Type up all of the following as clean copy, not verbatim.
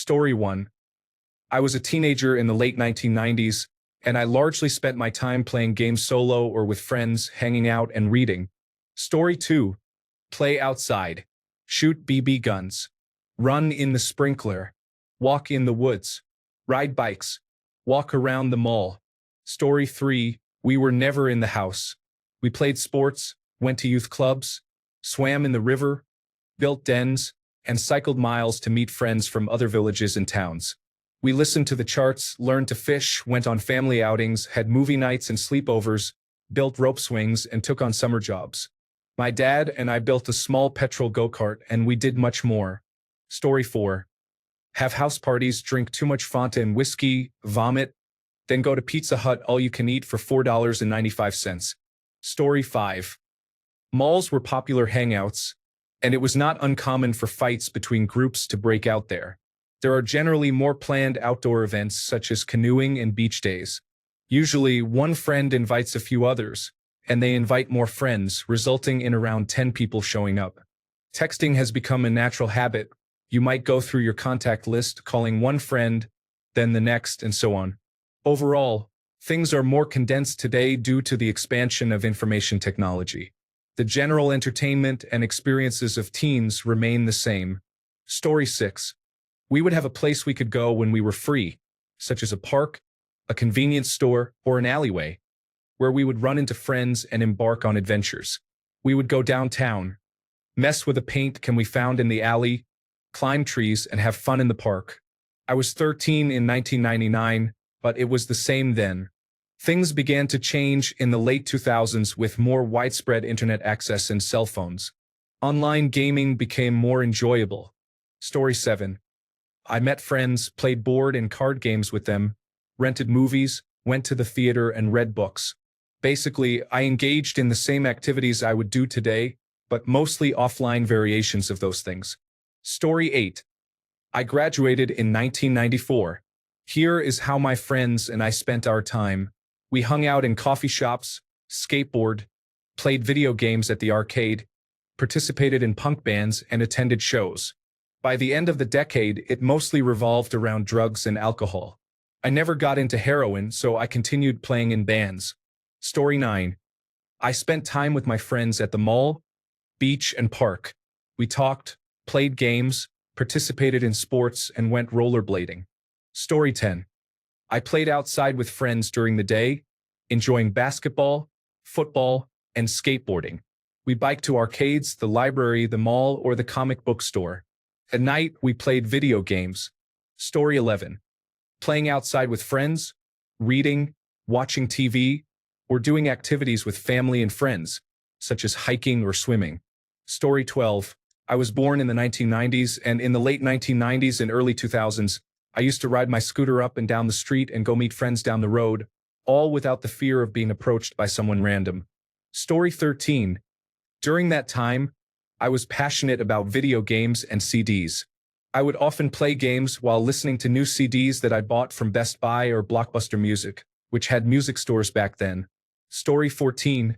Story 1. I was a teenager in the late 1990s, and I largely spent my time playing games solo or with friends, hanging out and reading. Story 2. Play outside. Shoot BB guns. Run in the sprinkler. Walk in the woods. Ride bikes. Walk around the mall. Story 3. We were never in the house. We played sports, went to youth clubs, swam in the river, built dens, and cycled miles to meet friends from other villages and towns. We listened to the charts, learned to fish, went on family outings, had movie nights and sleepovers, built rope swings, and took on summer jobs. My dad and I built a small petrol go-kart, and we did much more. Story 4. Have house parties, drink too much Fanta and whiskey, vomit, then go to Pizza Hut all you can eat for $4.95. Story 5. Malls were popular hangouts, and it was not uncommon for fights between groups to break out there. There are generally more planned outdoor events such as canoeing and beach days. Usually, one friend invites a few others, and they invite more friends, resulting in around 10 people showing up. Texting has become a natural habit. You might go through your contact list, calling one friend, then the next, and so on. Overall, things are more condensed today due to the expansion of information technology. The general entertainment and experiences of teens remain the same. Story 6. We would have a place we could go when we were free, such as a park, a convenience store, or an alleyway, where we would run into friends and embark on adventures. We would go downtown, mess with a paint can we found in the alley, climb trees, and have fun in the park. I was 13 in 1999, but it was the same then. Things began to change in the late 2000s with more widespread internet access and cell phones. Online gaming became more enjoyable. Story 7. I met friends, played board and card games with them, rented movies, went to the theater, and read books. Basically, I engaged in the same activities I would do today, but mostly offline variations of those things. Story 8. I graduated in 1994. Here is how my friends and I spent our time. We hung out in coffee shops, skateboard, played video games at the arcade, participated in punk bands, and attended shows. By the end of the decade, it mostly revolved around drugs and alcohol. I never got into heroin, so I continued playing in bands. Story 9. I spent time with my friends at the mall, beach, and park. We talked, played games, participated in sports, and went rollerblading. Story 10. I played outside with friends during the day, enjoying basketball, football, and skateboarding. We biked to arcades, the library, the mall, or the comic book store. At night, we played video games. Story 11. Playing outside with friends, reading, watching TV, or doing activities with family and friends, such as hiking or swimming. Story 12. I was born in the 1990s, and in the late 1990s and early 2000s, I used to ride my scooter up and down the street and go meet friends down the road, all without the fear of being approached by someone random. Story 13. During that time, I was passionate about video games and CDs. I would often play games while listening to new CDs that I bought from Best Buy or Blockbuster Music, which had music stores back then. Story 14.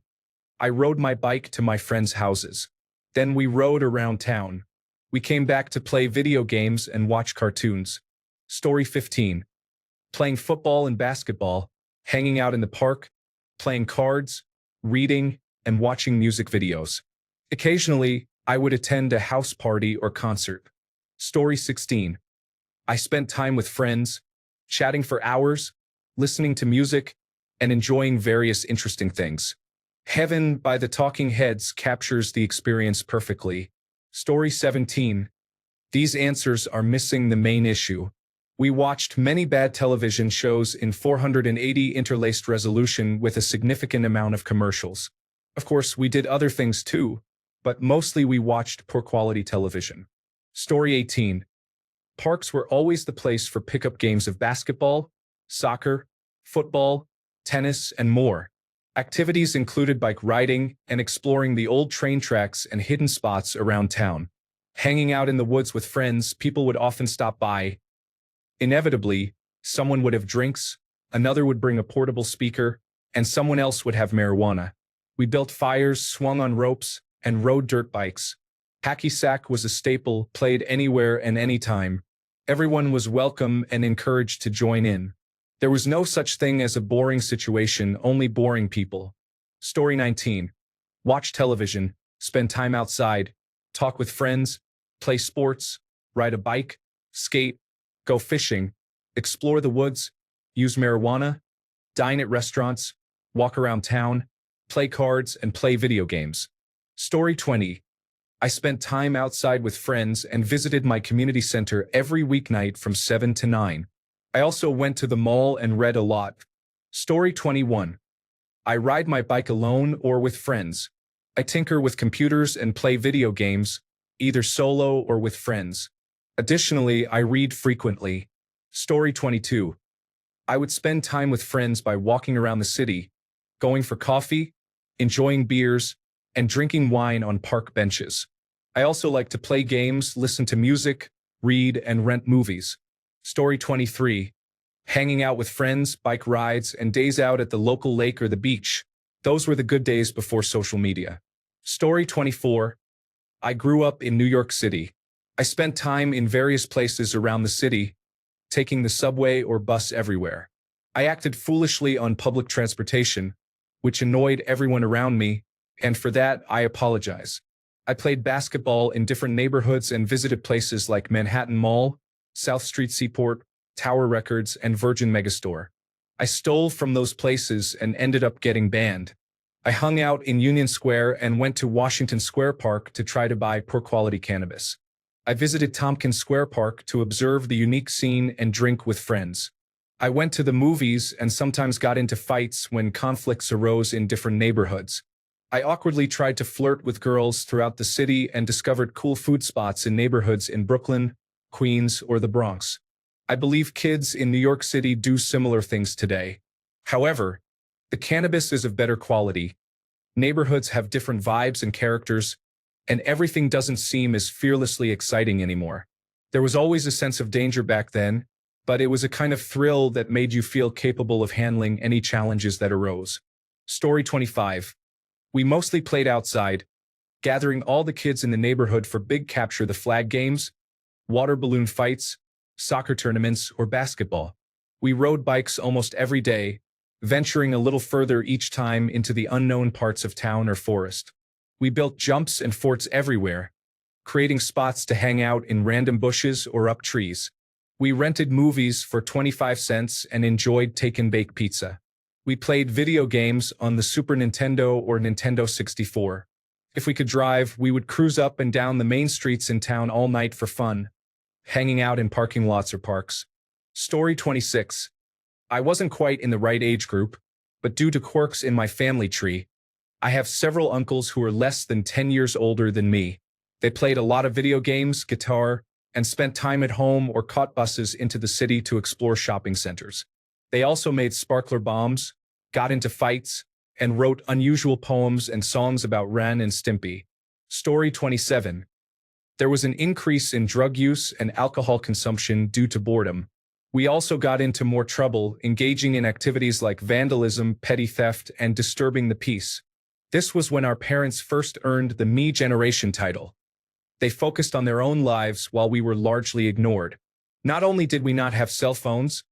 I rode my bike to my friends' houses. Then we rode around town. We came back to play video games and watch cartoons. Story 15. Playing football and basketball, hanging out in the park, playing cards, reading, and watching music videos. Occasionally, I would attend a house party or concert. Story 16. I spent time with friends, chatting for hours, listening to music, and enjoying various interesting things. Heaven by the Talking Heads captures the experience perfectly. Story 17. These answers are missing the main issue. We watched many bad television shows in 480 interlaced resolution with a significant amount of commercials. Of course, we did other things too, but mostly we watched poor quality television. Story 18. Parks were always the place for pickup games of basketball, soccer, football, tennis, and more. Activities included bike riding and exploring the old train tracks and hidden spots around town. Hanging out in the woods with friends, people would often stop by. Inevitably, someone would have drinks, another would bring a portable speaker, and someone else would have marijuana. We built fires, swung on ropes, and rode dirt bikes. Hacky sack was a staple, played anywhere and anytime. Everyone was welcome and encouraged to join in. There was no such thing as a boring situation, only boring people. Story 19. Watch television, spend time outside, talk with friends, play sports, ride a bike, skate, go fishing, explore the woods, use marijuana, dine at restaurants, walk around town, play cards, and play video games. Story 20. I spent time outside with friends and visited my community center every weeknight from 7 to 9. I also went to the mall and read a lot. Story 21. I ride my bike alone or with friends. I tinker with computers and play video games, either solo or with friends. Additionally, I read frequently. Story 22. I would spend time with friends by walking around the city, going for coffee, enjoying beers, and drinking wine on park benches. I also like to play games, listen to music, read, and rent movies. Story 23. Hanging out with friends, bike rides, and days out at the local lake or the beach. Those were the good days before social media. Story 24. I grew up in New York City. I spent time in various places around the city, taking the subway or bus everywhere. I acted foolishly on public transportation, which annoyed everyone around me, and for that, I apologize. I played basketball in different neighborhoods and visited places like Manhattan Mall, South Street Seaport, Tower Records, and Virgin Megastore. I stole from those places and ended up getting banned. I hung out in Union Square and went to Washington Square Park to try to buy poor-quality cannabis. I visited Tompkins Square Park to observe the unique scene and drink with friends. I went to the movies and sometimes got into fights when conflicts arose in different neighborhoods. I awkwardly tried to flirt with girls throughout the city and discovered cool food spots in neighborhoods in Brooklyn, Queens, or the Bronx. I believe kids in New York City do similar things today. However, the cannabis is of better quality. Neighborhoods have different vibes and characters, and everything doesn't seem as fearlessly exciting anymore. There was always a sense of danger back then, but it was a kind of thrill that made you feel capable of handling any challenges that arose. Story 25. We mostly played outside, gathering all the kids in the neighborhood for big capture the flag games, water balloon fights, soccer tournaments, or basketball. We rode bikes almost every day, venturing a little further each time into the unknown parts of town or forest. We built jumps and forts everywhere, creating spots to hang out in random bushes or up trees. We rented movies for 25 cents and enjoyed take-and-bake pizza. We played video games on the Super Nintendo or Nintendo 64. If we could drive, we would cruise up and down the main streets in town all night for fun, hanging out in parking lots or parks. Story 26. I wasn't quite in the right age group, but due to quirks in my family tree, I have several uncles who are less than 10 years older than me. They played a lot of video games, guitar, and spent time at home or caught buses into the city to explore shopping centers. They also made sparkler bombs, got into fights, and wrote unusual poems and songs about Ren and Stimpy. Story 27. There was an increase in drug use and alcohol consumption due to boredom. We also got into more trouble, engaging in activities like vandalism, petty theft, and disturbing the peace. This was when our parents first earned the Me Generation title. They focused on their own lives while we were largely ignored. Not only did we not have cell phones,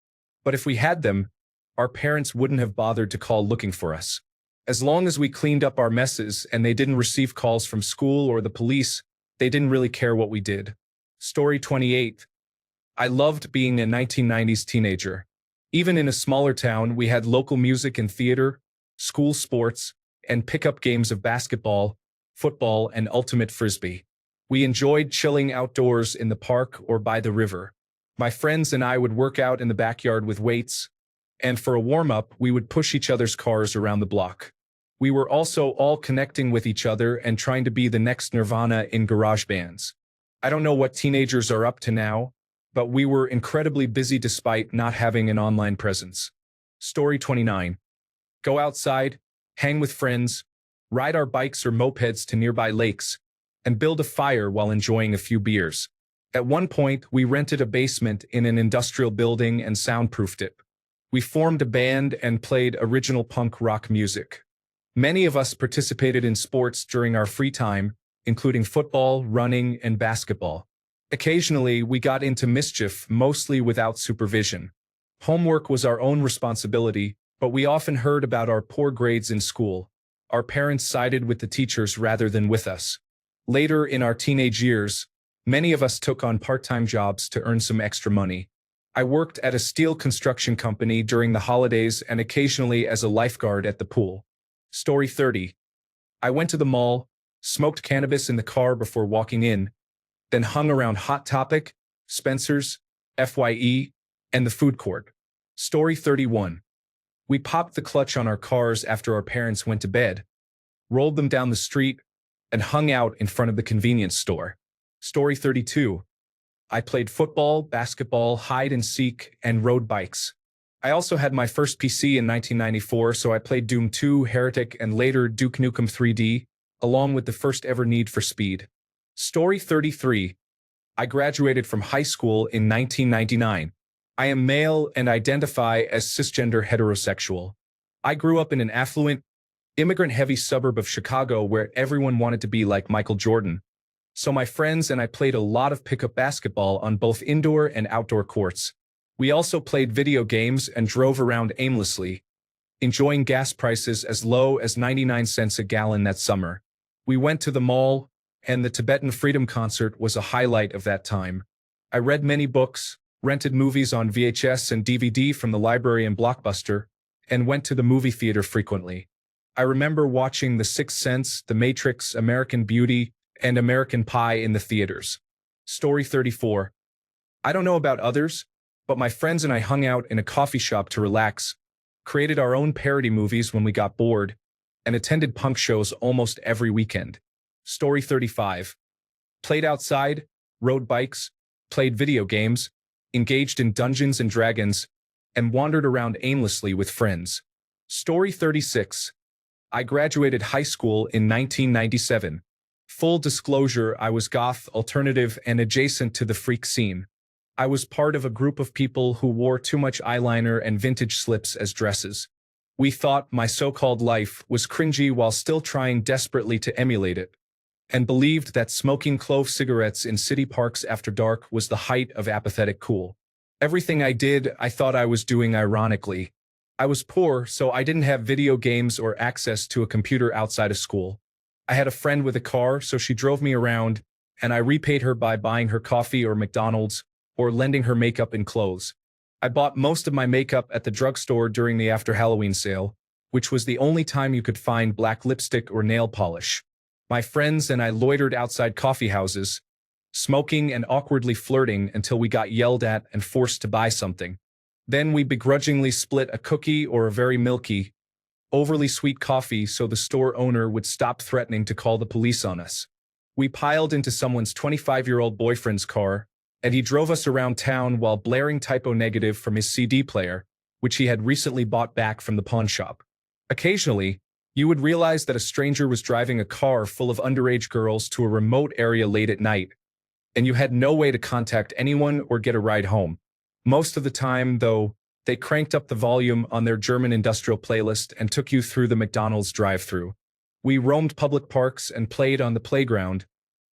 but if we had them, our parents wouldn't have bothered to call looking for us. As long as we cleaned up our messes and they didn't receive calls from school or the police, they didn't really care what we did. Story 28. I loved being a 1990s teenager. Even in a smaller town, we had local music and theater, school sports, and pickup games of basketball, football, and ultimate frisbee. We enjoyed chilling outdoors in the park or by the river. My friends and I would work out in the backyard with weights, and for a warm-up, we would push each other's cars around the block. We were also all connecting with each other and trying to be the next Nirvana in garage bands. I don't know what teenagers are up to now, but we were incredibly busy despite not having an online presence. Story 29. Go outside, hang with friends, ride our bikes or mopeds to nearby lakes, and build a fire while enjoying a few beers. At one point, we rented a basement in an industrial building and soundproofed it. We formed a band and played original punk rock music. Many of us participated in sports during our free time, including football, running, and basketball. Occasionally, we got into mischief, mostly without supervision. Homework was our own responsibility, but we often heard about our poor grades in school. Our parents sided with the teachers rather than with us. Later in our teenage years, many of us took on part-time jobs to earn some extra money. I worked at a steel construction company during the holidays and occasionally as a lifeguard at the pool. Story 30. I went to the mall, smoked cannabis in the car before walking in, then hung around Hot Topic, Spencer's, FYE, and the food court. Story 31. We popped the clutch on our cars after our parents went to bed, rolled them down the street, and hung out in front of the convenience store. Story 32. I played football, basketball, hide and seek, and rode bikes. I also had my first PC in 1994, so I played Doom 2, Heretic, and later Duke Nukem 3D, along with the first ever Need for Speed. Story 33. I graduated from high school in 1999. I am male and identify as cisgender heterosexual. I grew up in an affluent, immigrant-heavy suburb of Chicago where everyone wanted to be like Michael Jordan. So my friends and I played a lot of pickup basketball on both indoor and outdoor courts. We also played video games and drove around aimlessly, enjoying gas prices as low as 99 cents a gallon that summer. We went to the mall, and the Tibetan Freedom Concert was a highlight of that time. I read many books, rented movies on VHS and DVD from the library and Blockbuster, and went to the movie theater frequently. I remember watching The Sixth Sense, The Matrix, American Beauty, and American Pie in the theaters. Story 34. I don't know about others, but my friends and I hung out in a coffee shop to relax, created our own parody movies when we got bored, and attended punk shows almost every weekend. Story 35. Played outside, rode bikes, played video games, engaged in Dungeons and Dragons, and wandered around aimlessly with friends. Story 36. I graduated high school in 1997. Full disclosure, I was goth, alternative, and adjacent to the freak scene. I was part of a group of people who wore too much eyeliner and vintage slips as dresses. We thought my so-called life was cringy while still trying desperately to emulate it, and believed that smoking clove cigarettes in city parks after dark was the height of apathetic cool. Everything I did, I thought I was doing ironically. I was poor, so I didn't have video games or access to a computer outside of school. I had a friend with a car, so she drove me around, and I repaid her by buying her coffee or McDonald's, or lending her makeup and clothes. I bought most of my makeup at the drugstore during the after Halloween sale, which was the only time you could find black lipstick or nail polish. My friends and I loitered outside coffee houses, smoking and awkwardly flirting until we got yelled at and forced to buy something. Then we begrudgingly split a cookie or a very milky, overly sweet coffee so the store owner would stop threatening to call the police on us. We piled into someone's 25-year-old boyfriend's car, and he drove us around town while blaring Typo Negative from his CD player, which he had recently bought back from the pawn shop. Occasionally, you would realize that a stranger was driving a car full of underage girls to a remote area late at night, and you had no way to contact anyone or get a ride home. Most of the time, though, they cranked up the volume on their German industrial playlist and took you through the McDonald's drive-thru. We roamed public parks and played on the playground,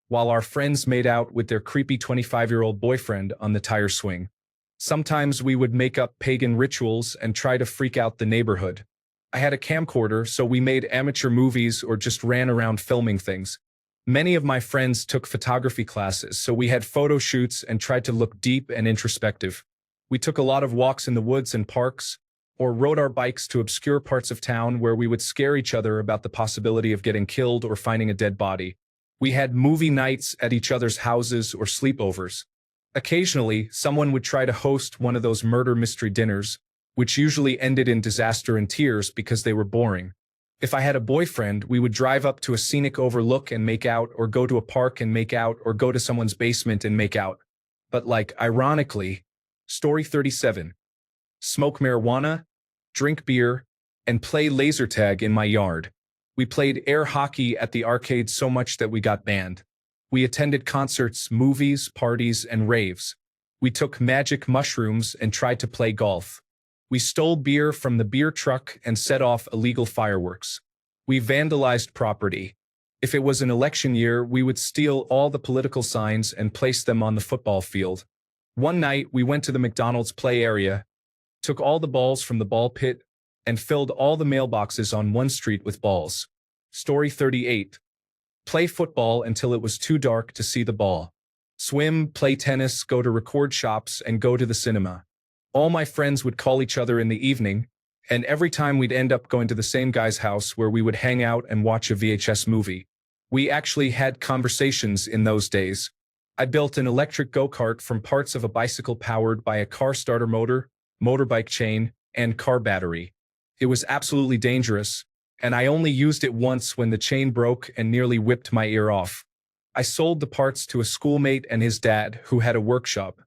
while our friends made out with their creepy 25-year-old boyfriend on the tire swing. Sometimes we would make up pagan rituals and try to freak out the neighborhood. I had a camcorder, so we made amateur movies or just ran around filming things. Many of my friends took photography classes, so we had photo shoots and tried to look deep and introspective. We took a lot of walks in the woods and parks, or rode our bikes to obscure parts of town where we would scare each other about the possibility of getting killed or finding a dead body. We had movie nights at each other's houses or sleepovers. Occasionally, someone would try to host one of those murder mystery dinners, which usually ended in disaster and tears because they were boring. If I had a boyfriend, we would drive up to a scenic overlook and make out, or go to a park and make out, or go to someone's basement and make out. But ironically, Story 37. Smoke marijuana, drink beer, and play laser tag in my yard. We played air hockey at the arcade so much that we got banned. We attended concerts, movies, parties, and raves. We took magic mushrooms and tried to play golf. We stole beer from the beer truck and set off illegal fireworks. We vandalized property. If it was an election year, we would steal all the political signs and place them on the football field. One night, we went to the McDonald's play area, took all the balls from the ball pit, and filled all the mailboxes on one street with balls. Story 38. Play football until it was too dark to see the ball. Swim, play tennis, go to record shops, and go to the cinema. All my friends would call each other in the evening, and every time we'd end up going to the same guy's house where we would hang out and watch a VHS movie. We actually had conversations in those days. I built an electric go-kart from parts of a bicycle powered by a car starter motor, motorbike chain, and car battery. It was absolutely dangerous, and I only used it once when the chain broke and nearly whipped my ear off. I sold the parts to a schoolmate and his dad, who had a workshop.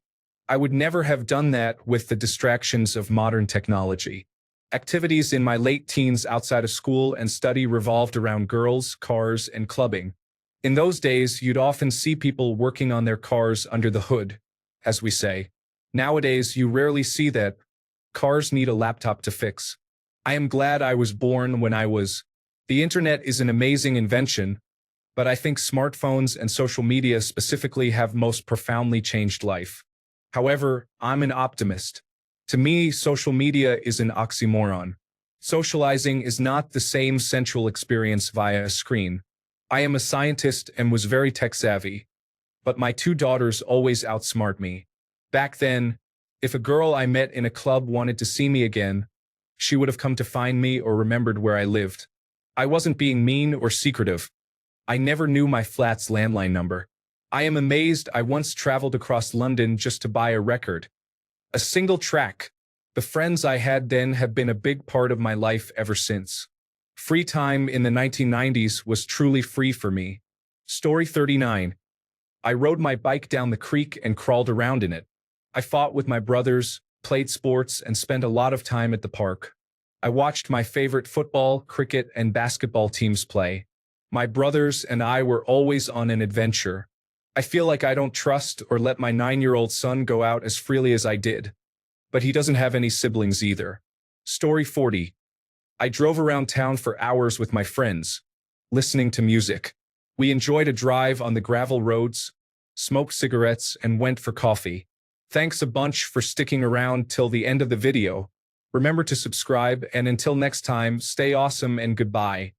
I would never have done that with the distractions of modern technology. Activities in my late teens outside of school and study revolved around girls, cars, and clubbing. In those days, you'd often see people working on their cars under the hood, as we say. Nowadays, you rarely see that. Cars need a laptop to fix. I am glad I was born when I was. The internet is an amazing invention, but I think smartphones and social media specifically have most profoundly changed life. However, I'm an optimist. To me, social media is an oxymoron. Socializing is not the same sensual experience via a screen. I am a scientist and was very tech-savvy, but my two daughters always outsmart me. Back then, if a girl I met in a club wanted to see me again, she would have come to find me or remembered where I lived. I wasn't being mean or secretive. I never knew my flat's landline number. I am amazed I once traveled across London just to buy a record. A single track. The friends I had then have been a big part of my life ever since. Free time in the 1990s was truly free for me. Story 39. I rode my bike down the creek and crawled around in it. I fought with my brothers, played sports, and spent a lot of time at the park. I watched my favorite football, cricket, and basketball teams play. My brothers and I were always on an adventure. I feel like I don't trust or let my 9-year-old son go out as freely as I did. But he doesn't have any siblings either. Story 40. I drove around town for hours with my friends, listening to music. We enjoyed a drive on the gravel roads, smoked cigarettes, and went for coffee. Thanks a bunch for sticking around till the end of the video. Remember to subscribe, and until next time, stay awesome and goodbye.